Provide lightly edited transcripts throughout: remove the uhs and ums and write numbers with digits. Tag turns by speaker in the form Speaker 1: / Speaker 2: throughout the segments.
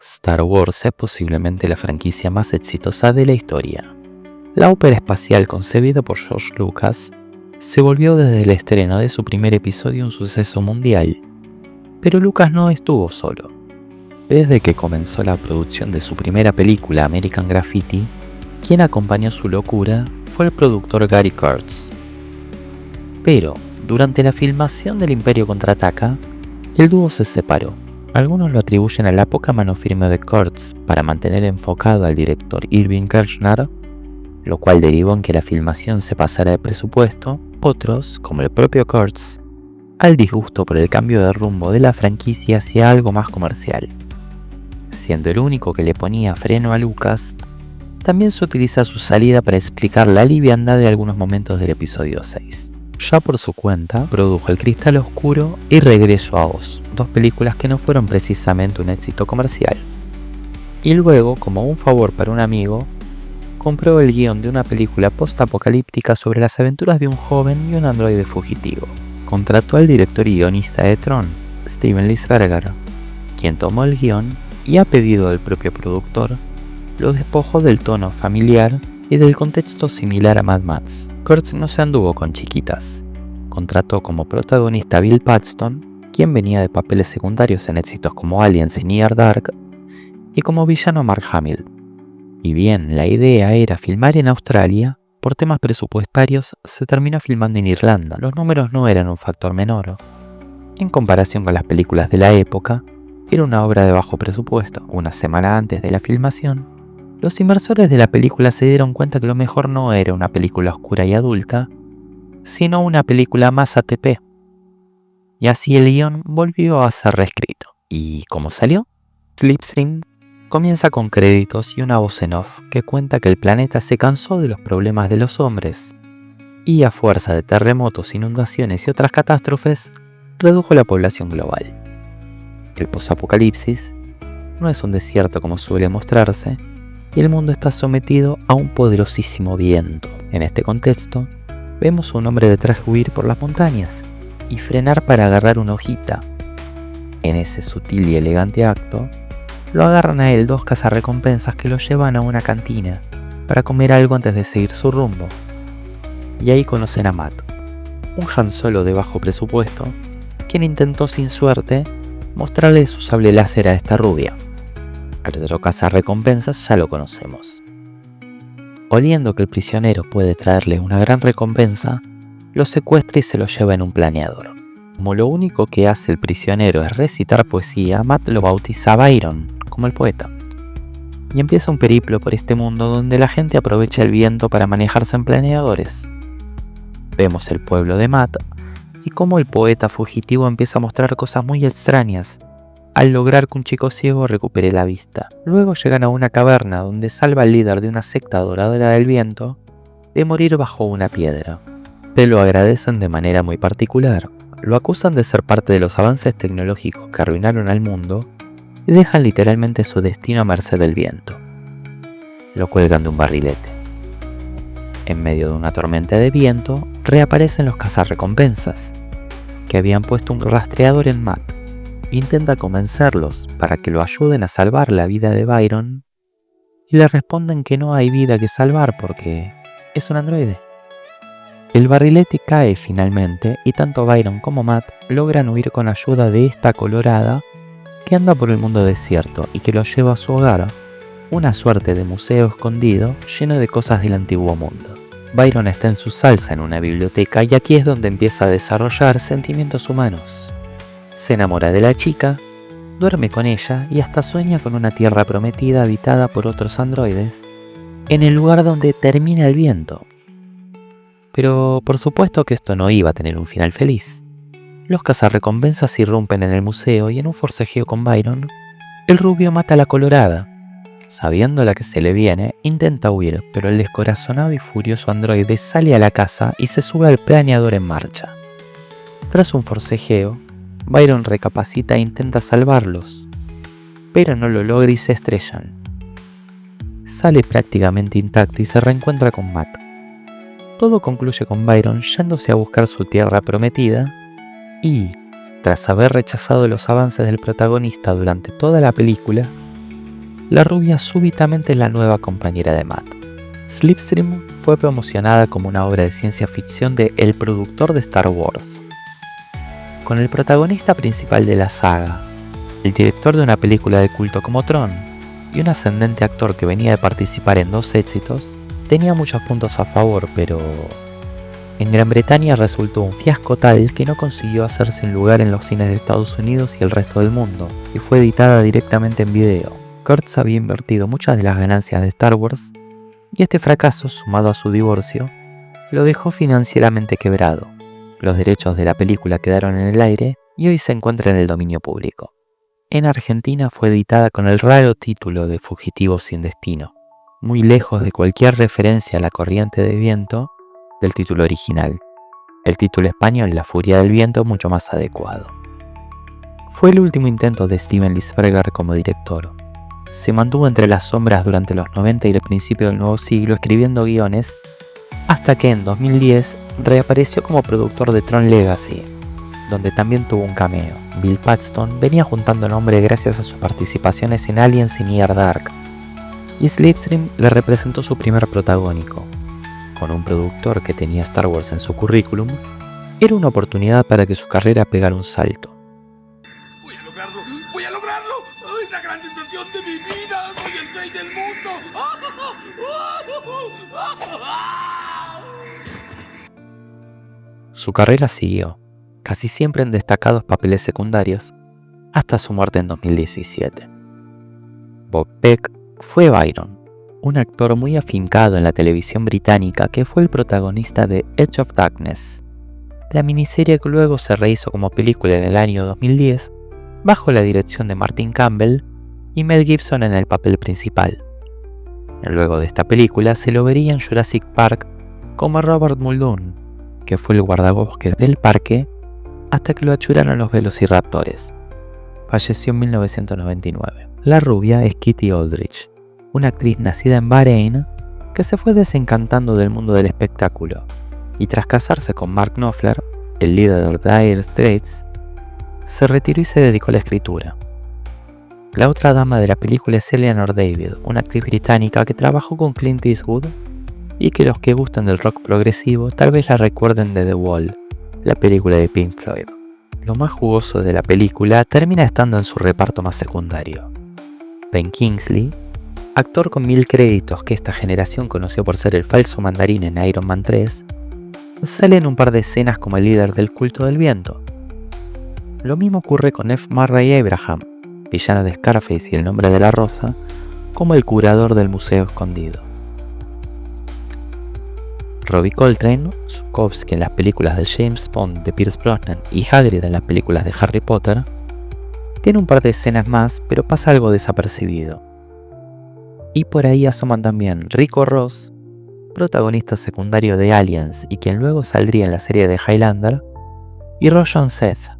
Speaker 1: Star Wars es posiblemente la franquicia más exitosa de la historia. La ópera espacial concebida por George Lucas se volvió desde el estreno de su primer episodio un suceso mundial. Pero Lucas no estuvo solo. Desde que comenzó la producción de su primera película, American Graffiti, quien acompañó su locura fue el productor Gary Kurtz. Pero, durante la filmación del Imperio Contraataca, el dúo se separó. Algunos lo atribuyen a la poca mano firme de Kurtz para mantener enfocado al director Irving Kershner, lo cual derivó en que la filmación se pasara de presupuesto. Otros, como el propio Kurtz, al disgusto por el cambio de rumbo de la franquicia hacia algo más comercial. Siendo el único que le ponía freno a Lucas, también se utiliza su salida para explicar la liviandad de algunos momentos del episodio 6. Ya por su cuenta, produjo El Cristal Oscuro y Regreso a Oz, dos películas que no fueron precisamente un éxito comercial. Y luego, como un favor para un amigo, compró el guión de una película post-apocalíptica sobre las aventuras de un joven y un androide fugitivo. Contrató al director y guionista de Tron, Steven Lisberger, quien tomó el guión y, a pedido del propio productor, lo despojó del tono familiar y del contexto similar a Mad Max. Kurtz no se anduvo con chiquitas. Contrató como protagonista a Bill Paxton, quien venía de papeles secundarios en éxitos como Aliens y Near Dark, y como villano Mark Hamill. Y bien, la idea era filmar en Australia, por temas presupuestarios se terminó filmando en Irlanda. Los números no eran un factor menor. En comparación con las películas de la época, era una obra de bajo presupuesto. Una semana antes de la filmación, los inversores de la película se dieron cuenta que lo mejor no era una película oscura y adulta, sino una película más ATP. Y así el guión volvió a ser reescrito. ¿Y cómo salió? Slipstream comienza con créditos y una voz en off que cuenta que el planeta se cansó de los problemas de los hombres y, a fuerza de terremotos, inundaciones y otras catástrofes, redujo la población global. El posapocalipsis no es un desierto como suele mostrarse, y el mundo está sometido a un poderosísimo viento. En este contexto, vemos a un hombre de traje huir por las montañas y frenar para agarrar una hojita. En ese sutil y elegante acto, lo agarran a él dos cazarrecompensas que lo llevan a una cantina para comer algo antes de seguir su rumbo. Y ahí conocen a Matt, un Han Solo de bajo presupuesto, quien intentó sin suerte mostrarle su sable láser a esta rubia. Al otro cazarrecompensas ya lo conocemos. Oliendo que el prisionero puede traerle una gran recompensa, lo secuestra y se lo lleva en un planeador. Como lo único que hace el prisionero es recitar poesía, Matt lo bautiza Byron como el poeta. Y empieza un periplo por este mundo donde la gente aprovecha el viento para manejarse en planeadores. Vemos el pueblo de Matt y cómo el poeta fugitivo empieza a mostrar cosas muy extrañas al lograr que un chico ciego recupere la vista. Luego llegan a una caverna donde salva al líder de una secta adoradora del viento de morir bajo una piedra. Se lo agradecen de manera muy particular, lo acusan de ser parte de los avances tecnológicos que arruinaron al mundo y dejan literalmente su destino a merced del viento. Lo cuelgan de un barrilete. En medio de una tormenta de viento, reaparecen los cazarrecompensas, que habían puesto un rastreador en Matt. Intenta convencerlos para que lo ayuden a salvar la vida de Byron y le responden que no hay vida que salvar porque es un androide. El barrilete cae finalmente y tanto Byron como Matt logran huir con ayuda de esta colorada que anda por el mundo desierto y que lo lleva a su hogar, una suerte de museo escondido lleno de cosas del antiguo mundo. Byron está en su salsa en una biblioteca y aquí es donde empieza a desarrollar sentimientos humanos. Se enamora de la chica, duerme con ella y hasta sueña con una tierra prometida habitada por otros androides, en el lugar donde termina el viento. Pero por supuesto que esto no iba a tener un final feliz. Los cazarrecompensas irrumpen en el museo y en un forcejeo con Byron, el rubio mata a la colorada. Sabiendo la que se le viene, intenta huir, pero el descorazonado y furioso androide sale a la casa y se sube al planeador en marcha. Tras un forcejeo, Byron recapacita e intenta salvarlos, pero no lo logra y se estrellan. Sale prácticamente intacto y se reencuentra con Matt. Todo concluye con Byron yéndose a buscar su tierra prometida y, tras haber rechazado los avances del protagonista durante toda la película, la rubia súbitamente es la nueva compañera de Matt. Slipstream fue promocionada como una obra de ciencia ficción de el productor de Star Wars, con el protagonista principal de la saga, el director de una película de culto como Tron, y un ascendente actor que venía de participar en 2 éxitos. Tenía muchos puntos a favor, pero en Gran Bretaña resultó un fiasco tal que no consiguió hacerse un lugar en los cines de Estados Unidos y el resto del mundo, y fue editada directamente en video. Kurtz había invertido muchas de las ganancias de Star Wars, y este fracaso, sumado a su divorcio, lo dejó financieramente quebrado. Los derechos de la película quedaron en el aire y hoy se encuentra en el dominio público. En Argentina fue editada con el raro título de Fugitivo sin destino, muy lejos de cualquier referencia a la corriente de viento del título original. El título español, La furia del viento, mucho más adecuado. Fue el último intento de Steven Lisberger como director. Se mantuvo entre las sombras durante los 90 y el principio del nuevo siglo escribiendo guiones, hasta que en 2010 reapareció como productor de Tron Legacy, donde también tuvo un cameo. Bill Paxton venía juntando nombre gracias a sus participaciones en Aliens y Near Dark, y Slipstream le representó su primer protagónico. Con un productor que tenía Star Wars en su currículum, era una oportunidad para que su carrera pegara un salto.
Speaker 2: ¡Voy a lograrlo! ¡Voy a lograrlo! ¡Es la gran sensación de mi vida! ¡Soy el rey del mundo!
Speaker 1: Su carrera siguió, casi siempre en destacados papeles secundarios, hasta su muerte en 2017. Bob Peck fue Byron, un actor muy afincado en la televisión británica que fue el protagonista de Edge of Darkness, la miniserie que luego se rehizo como película en el año 2010 bajo la dirección de Martin Campbell y Mel Gibson en el papel principal. Luego de esta película se lo vería en Jurassic Park como Robert Muldoon, que fue el guardabosques del parque hasta que lo achuraron los velociraptores. Falleció en 1999. La rubia es Kitty Aldrich, una actriz nacida en Bahrein que se fue desencantando del mundo del espectáculo y tras casarse con Mark Knopfler, el líder de Dire Straits, se retiró y se dedicó a la escritura. La otra dama de la película es Eleanor David, una actriz británica que trabajó con Clint Eastwood y que los que gustan del rock progresivo tal vez la recuerden de The Wall, la película de Pink Floyd. Lo más jugoso de la película termina estando en su reparto más secundario. Ben Kingsley, actor con 1000 créditos que esta generación conoció por ser el falso mandarín en Iron Man 3, sale en un par de escenas como el líder del culto del viento. Lo mismo ocurre con F. Murray Abraham, villano de Scarface y El nombre de la rosa, como el curador del museo escondido. Robbie Coltrane, Zukovsky en las películas de James Bond de Pierce Brosnan y Hagrid en las películas de Harry Potter, tiene un par de escenas más, pero pasa algo desapercibido. Y por ahí asoman también Rico Ross, protagonista secundario de Aliens y quien luego saldría en la serie de Highlander, y Roshan Seth,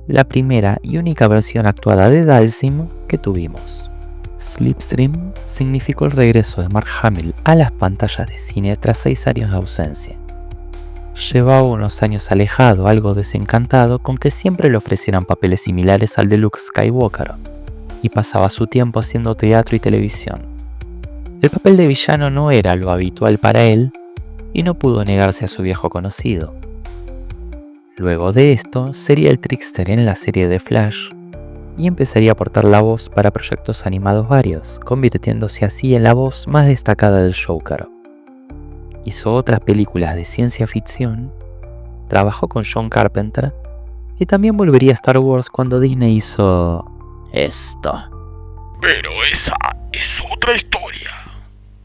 Speaker 1: la primera y única versión actuada de Dalsim que tuvimos. Slipstream significó el regreso de Mark Hamill a las pantallas de cine tras 6 años de ausencia. Llevaba unos años alejado, algo desencantado con que siempre le ofrecieran papeles similares al de Luke Skywalker, y pasaba su tiempo haciendo teatro y televisión. El papel de villano no era lo habitual para él, y no pudo negarse a su viejo conocido. Luego de esto, sería el Trickster en la serie de Flash, y empezaría a aportar la voz para proyectos animados varios, convirtiéndose así en la voz más destacada del Joker. Hizo otras películas de ciencia ficción, trabajó con John Carpenter, y también volvería a Star Wars cuando Disney hizo esto.
Speaker 2: Pero esa es otra historia.